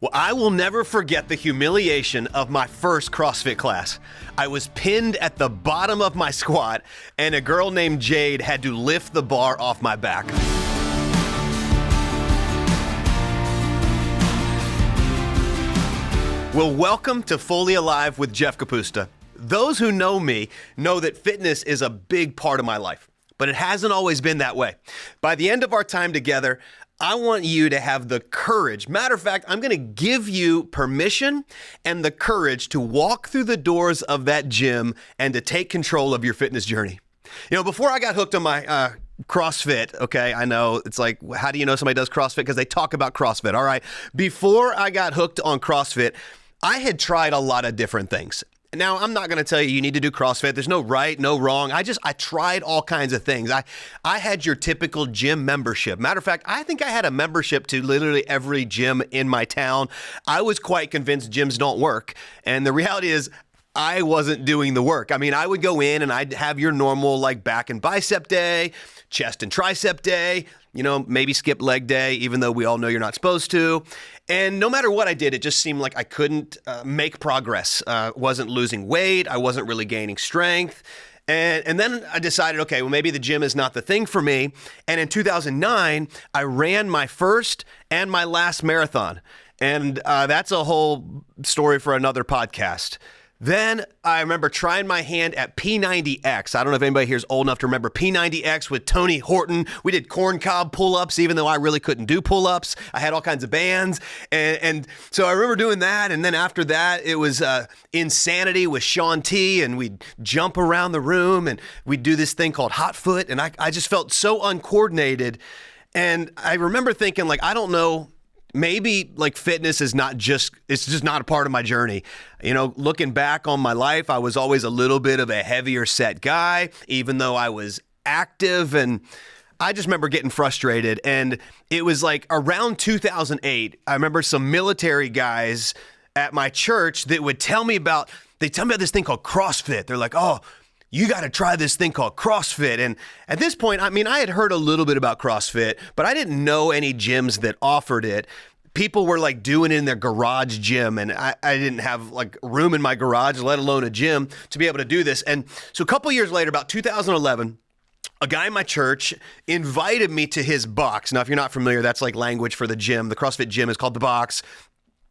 Well, I will never forget the humiliation of my first CrossFit class. I was pinned at the bottom of my squat, and a girl named Jade had to lift the bar off my back. Well, welcome to Fully Alive with Jeff Kapusta. Those who know me know that fitness is a big part of my life, but it hasn't always been that way. By the end of our time together, I want you to have the courage. Matter of fact, I'm going to give you permission and the courage to walk through the doors of that gym and to take control of your fitness journey. You know, before I got hooked on my CrossFit, okay, I know it's like, how do you know somebody does CrossFit? Because they talk about CrossFit. All right. Before I got hooked on CrossFit, I had tried a lot of different things. Now, I'm not going to tell you need to do CrossFit. There's no right, no wrong. I tried all kinds of things. I had your typical gym membership. Matter of fact, I think I had a membership to literally every gym in my town. I was quite convinced gyms don't work. And the reality is, I wasn't doing the work. I mean, I would go in and I'd have your normal like back and bicep day, chest and tricep day, you know, maybe skip leg day, even though we all know you're not supposed to. And no matter what I did, it just seemed like I couldn't make progress. Wasn't losing weight. I wasn't really gaining strength. And then I decided, okay, well, maybe the gym is not the thing for me. And in 2009, I ran my first and my last marathon. And that's a whole story for another podcast. Then I remember trying my hand at P90X. I don't know if anybody here is old enough to remember P90X with Tony Horton. We did corn cob pull-ups, even though I really couldn't do pull-ups. I had all kinds of bands. And so I remember doing that. And then after that, it was Insanity with Sean T. And we'd jump around the room and we'd do this thing called hot foot. And I just felt so uncoordinated. And I remember thinking, like, I don't know, maybe like fitness is it's just not a part of my journey. You know, looking back on my life, I was always a little bit of a heavier set guy, even though I was active. And I just remember getting frustrated. And it was like around 2008, I remember some military guys at my church that would tell me about this thing called CrossFit. They're like, oh, you got to try this thing called CrossFit. And at this point, I mean, I had heard a little bit about CrossFit, but I didn't know any gyms that offered it. People were like doing it in their garage gym, and I didn't have like room in my garage, let alone a gym, to be able to do this. And so a couple years later, about 2011, a guy in my church invited me to his box. Now, if you're not familiar, that's like language for the gym. The CrossFit gym is called the box.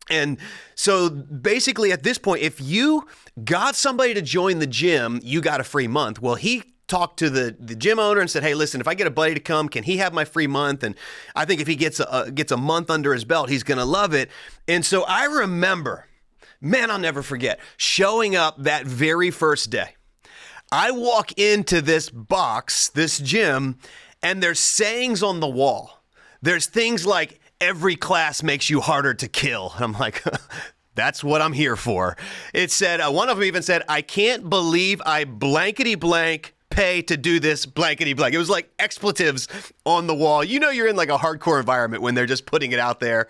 And so basically at this point, if you got somebody to join the gym, you got a free month. Well, he talked to the gym owner and said, hey, listen, if I get a buddy to come, can he have my free month? And I think if he gets a month under his belt, he's going to love it. And so I remember, man, I'll never forget, showing up that very first day. I walk into this box, this gym, and there's sayings on the wall. There's things like, every class makes you harder to kill. And I'm like, that's what I'm here for. It said, one of them even said, I can't believe I blankety blank pay to do this blankety blank. It was like expletives on the wall. You know, you're in like a hardcore environment when they're just putting it out there.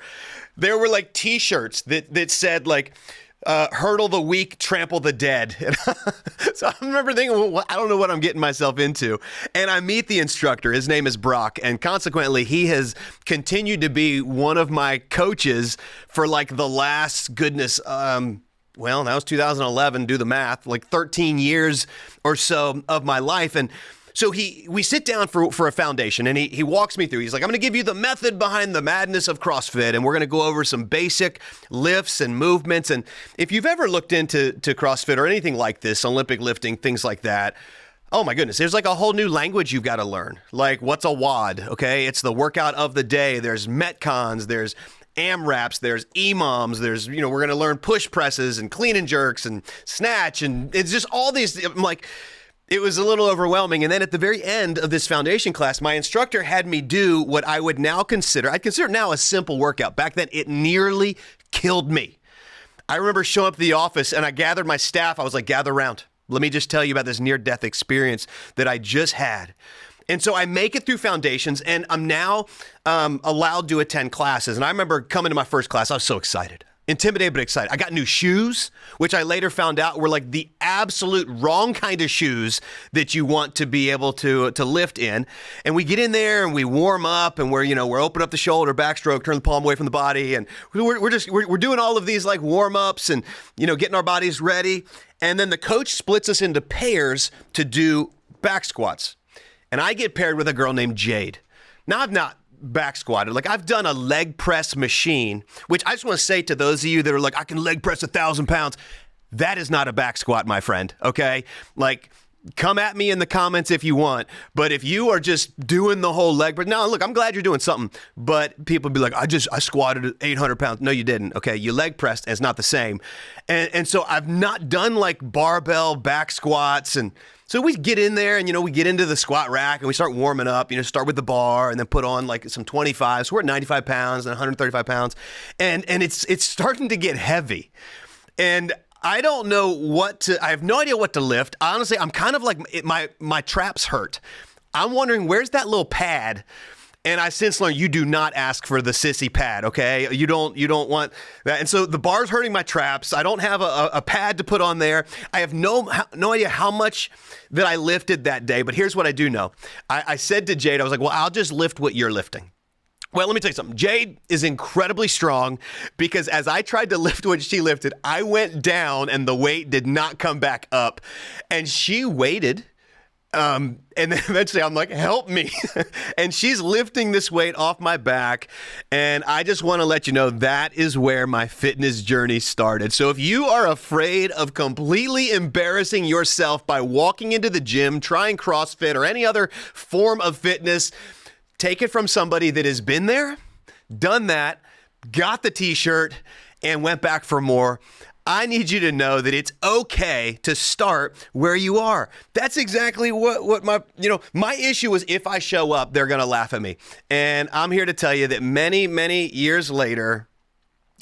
There were like t-shirts that said like, hurdle the weak, trample the dead. So I remember thinking, well, I don't know what I'm getting myself into. And I meet the instructor. His name is Brock. And consequently, he has continued to be one of my coaches for like the last, goodness, well, that was 2011, do the math, like 13 years or so of my life. And so we sit down for a foundation, and he walks me through. He's like, I'm going to give you the method behind the madness of CrossFit, and we're going to go over some basic lifts and movements. And if you've ever looked into CrossFit or anything like this, Olympic lifting, things like that, oh my goodness, there's like a whole new language you've got to learn. Like, what's a WOD? Okay, it's the workout of the day. There's Metcons, there's AMRAPs, there's EMOMs, there's, you know, we're going to learn push presses and clean and jerks and snatch, and it's just all these, I'm like, it was a little overwhelming. And then at the very end of this foundation class, my instructor had me do what I would now I'd consider now a simple workout. Back then, it nearly killed me. I remember showing up to the office and I gathered my staff. I was like, gather around. Let me just tell you about this near-death experience that I just had. And so I make it through foundations, and I'm now allowed to attend classes. And I remember coming to my first class, I was so excited. Intimidated but excited. I got new shoes, which I later found out were like the absolute wrong kind of shoes that you want to be able to lift in. And we get in there and we warm up and we're open up the shoulder, backstroke, turn the palm away from the body, and we're doing all of these like warm ups and getting our bodies ready. And then the coach splits us into pairs to do back squats. And I get paired with a girl named Jade. Now I've not back squatted. Like I've done a leg press machine, which I just want to say to those of you that are like, I can leg press 1,000 pounds. That is not a back squat, my friend. Okay. Like come at me in the comments if you want, but if you are just doing the whole leg press, no, look, I'm glad you're doing something, but people be like, I squatted 800 pounds. No, you didn't. Okay. You leg pressed and it's not the same. And so I've not done like barbell back squats. And so we get in there and, we get into the squat rack and we start warming up, start with the bar and then put on like some 25s. So we're at 95 pounds and 135 pounds. And it's starting to get heavy. And I don't know I have no idea what to lift. Honestly, I'm kind of like, my traps hurt. I'm wondering, where's that little pad? And I since learned you do not ask for the sissy pad, okay? You don't want that. And so the bar's hurting my traps. I don't have a pad to put on there. I have no idea how much that I lifted that day, but here's what I do know. I said to Jade, I was like, well, I'll just lift what you're lifting. Well, let me tell you something. Jade is incredibly strong because as I tried to lift what she lifted, I went down and the weight did not come back up. And she waited. And then eventually I'm like, help me. And she's lifting this weight off my back. And I just want to let you know that is where my fitness journey started. So if you are afraid of completely embarrassing yourself by walking into the gym, trying CrossFit or any other form of fitness, take it from somebody that has been there, done that, got the t-shirt, and went back for more. I need you to know that it's okay to start where you are. That's exactly what my issue is. If I show up, they're going to laugh at me. And I'm here to tell you that many, many years later,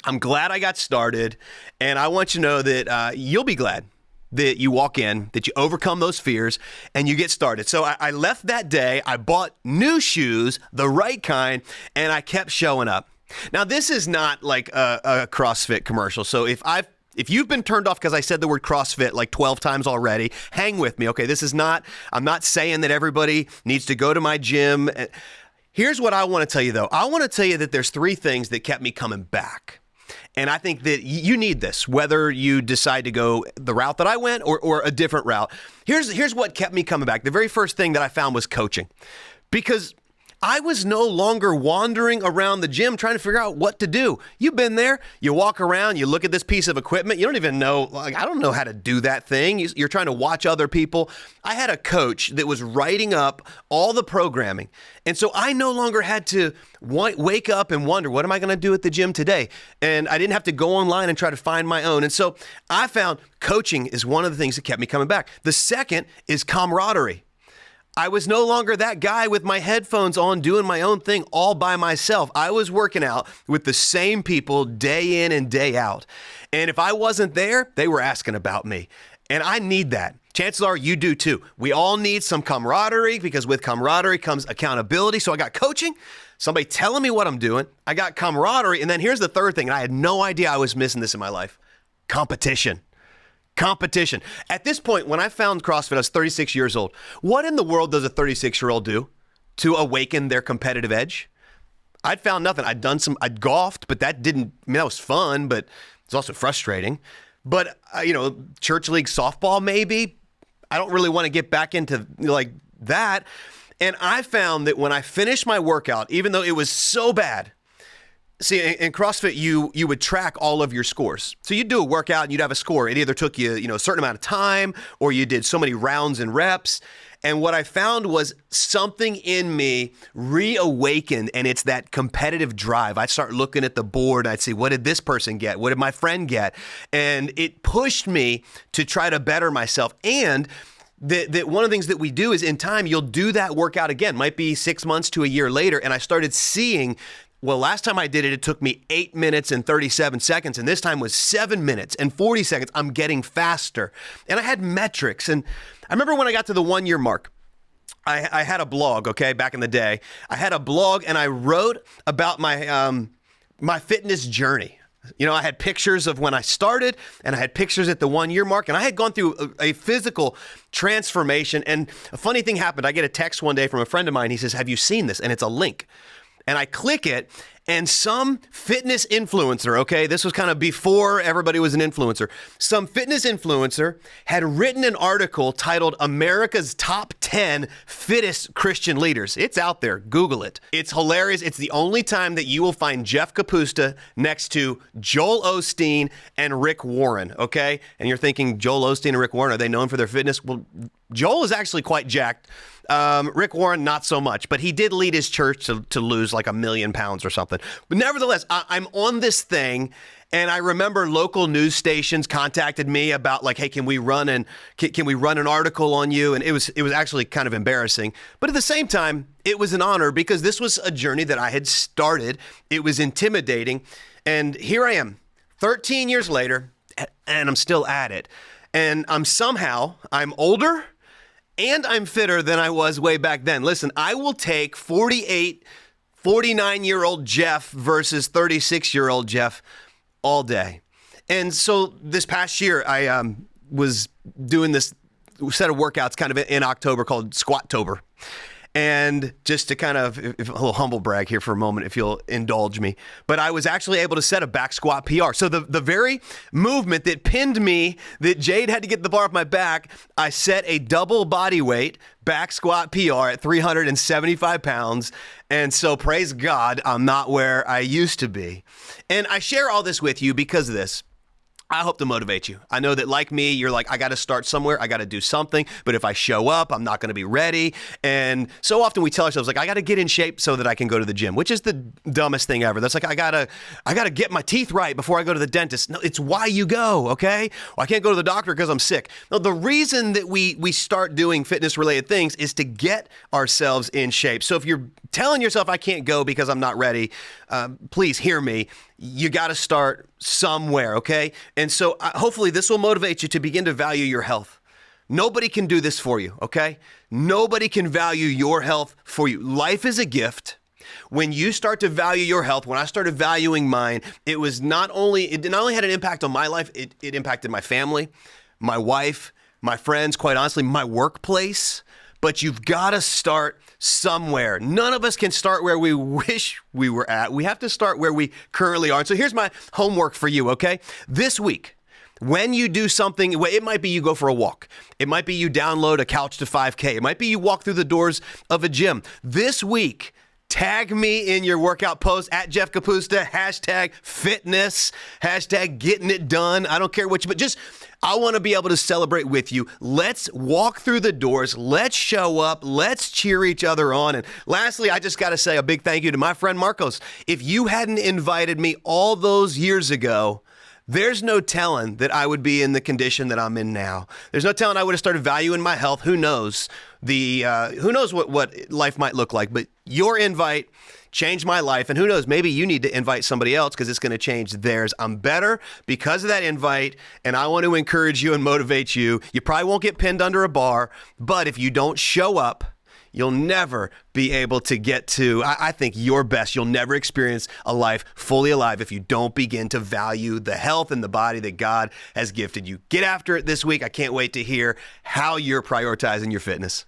I'm glad I got started. And I want you to know that you'll be glad that you walk in, that you overcome those fears, and you get started. So I left that day, I bought new shoes, the right kind, and I kept showing up. Now, this is not like a CrossFit commercial. So if you've been turned off because I said the word CrossFit like 12 times already, hang with me, okay? I'm not saying that everybody needs to go to my gym. Here's what I want to tell you, though. I want to tell you that there's 3 things that kept me coming back. And I think that you need this, whether you decide to go the route that I went or a different route. Here's what kept me coming back. The very first thing that I found was coaching, because I was no longer wandering around the gym trying to figure out what to do. You've been there. You walk around, you look at this piece of equipment. You don't even know, like, I don't know how to do that thing. You're trying to watch other people. I had a coach that was writing up all the programming. And so I no longer had to wake up and wonder, what am I going to do at the gym today? And I didn't have to go online and try to find my own. And so I found coaching is one of the things that kept me coming back. The second is camaraderie. I was no longer that guy with my headphones on doing my own thing all by myself. I was working out with the same people day in and day out. And if I wasn't there, they were asking about me. And I need that. Chances are you do too. We all need some camaraderie, because with camaraderie comes accountability. So I got coaching, somebody telling me what I'm doing. I got camaraderie. And then here's the third thing. And I had no idea I was missing this in my life. Competition. At this point, when I found CrossFit, I was 36 years old. What in the world does a 36-year-old do to awaken their competitive edge? I'd found nothing. I'd golfed, but that was fun, but it's also frustrating. But, church league softball, maybe. I don't really want to get back into like that. And I found that when I finished my workout, even though it was so bad, see, in CrossFit, you would track all of your scores. So you'd do a workout and you'd have a score. It either took you, a certain amount of time, or you did so many rounds and reps. And what I found was something in me reawakened, and it's that competitive drive. I'd start looking at the board and I'd say, what did this person get? What did my friend get? And it pushed me to try to better myself. And that one of the things that we do is, in time, you'll do that workout again. Might be 6 months to a year later. And I started seeing, well, last time I did it took me 8 minutes and 37 seconds. And this time was 7 minutes and 40 seconds. I'm getting faster. And I had metrics. And I remember when I got to the 1 year mark, I had a blog, okay, back in the day. I had a blog and I wrote about my fitness journey. You know, I had pictures of when I started, and I had pictures at the 1 year mark, and I had gone through a physical transformation. And a funny thing happened. I get a text one day from a friend of mine. He says, "Have you seen this?" And it's a link. And I click it, and some fitness influencer, okay, this was kind of before everybody was an influencer, some fitness influencer had written an article titled America's Top 10 Fittest Christian Leaders. It's out there. Google it. It's hilarious. It's the only time that you will find Jeff Kapusta next to Joel Osteen and Rick Warren, okay? And you're thinking, Joel Osteen and Rick Warren, are they known for their fitness? Well, Joel is actually quite jacked. Rick Warren, not so much, but he did lead his church to lose like 1 million pounds or something. But nevertheless, I'm on this thing, and I remember local news stations contacted me about like, hey, can we run an article on you? And it was actually kind of embarrassing, but at the same time, it was an honor because this was a journey that I had started. It was intimidating, and here I am, 13 years later, and I'm still at it. And I'm older. And I'm fitter than I was way back then. Listen, I will take 49-year-old Jeff versus 36-year-old Jeff all day. And so this past year, I was doing this set of workouts kind of in October called Squattober. And just to kind of, a little humble brag here for a moment, if you'll indulge me, but I was actually able to set a back squat PR. So the very movement that pinned me, that Jade had to get the bar off my back, I set a double body weight back squat PR at 375 pounds. And so praise God, I'm not where I used to be. And I share all this with you because of this. I hope to motivate you. I know that like me, you're like, I got to start somewhere. I got to do something. But if I show up, I'm not going to be ready. And so often we tell ourselves like, I got to get in shape so that I can go to the gym, which is the dumbest thing ever. That's like, I gotta get my teeth right before I go to the dentist. No, it's why you go. Okay. Well, I can't go to the doctor because I'm sick. No, the reason that we start doing fitness related things is to get ourselves in shape. So if you're telling yourself I can't go because I'm not ready, please hear me. You got to start somewhere, okay? And so hopefully this will motivate you to begin to value your health. Nobody can do this for you, okay? Nobody can value your health for you. Life is a gift. When you start to value your health, when I started valuing mine, it not only had an impact on my life, it impacted my family, my wife, my friends, quite honestly, my workplace. But you've got to start somewhere. None of us can start where we wish we were at. We have to start where we currently are. And so here's my homework for you, okay? This week, when you do something, it might be you go for a walk. It might be you download a Couch to 5K. It might be you walk through the doors of a gym. This week, tag me in your workout post at Jeff Kapusta, #fitness, #getting it done. I don't care what but just, I want to be able to celebrate with you. Let's walk through the doors. Let's show up. Let's cheer each other on. And lastly, I just got to say a big thank you to my friend Marcos. If you hadn't invited me all those years ago, there's no telling that I would be in the condition that I'm in now. There's no telling I would have started valuing my health. Who knows? Who knows what life might look like? But your invite changed my life. And who knows, maybe you need to invite somebody else because it's going to change theirs. I'm better because of that invite. And I want to encourage you and motivate you. You probably won't get pinned under a bar, but if you don't show up, you'll never be able to get to, I think, your best. You'll never experience a life fully alive if you don't begin to value the health and the body that God has gifted you. Get after it this week. I can't wait to hear how you're prioritizing your fitness.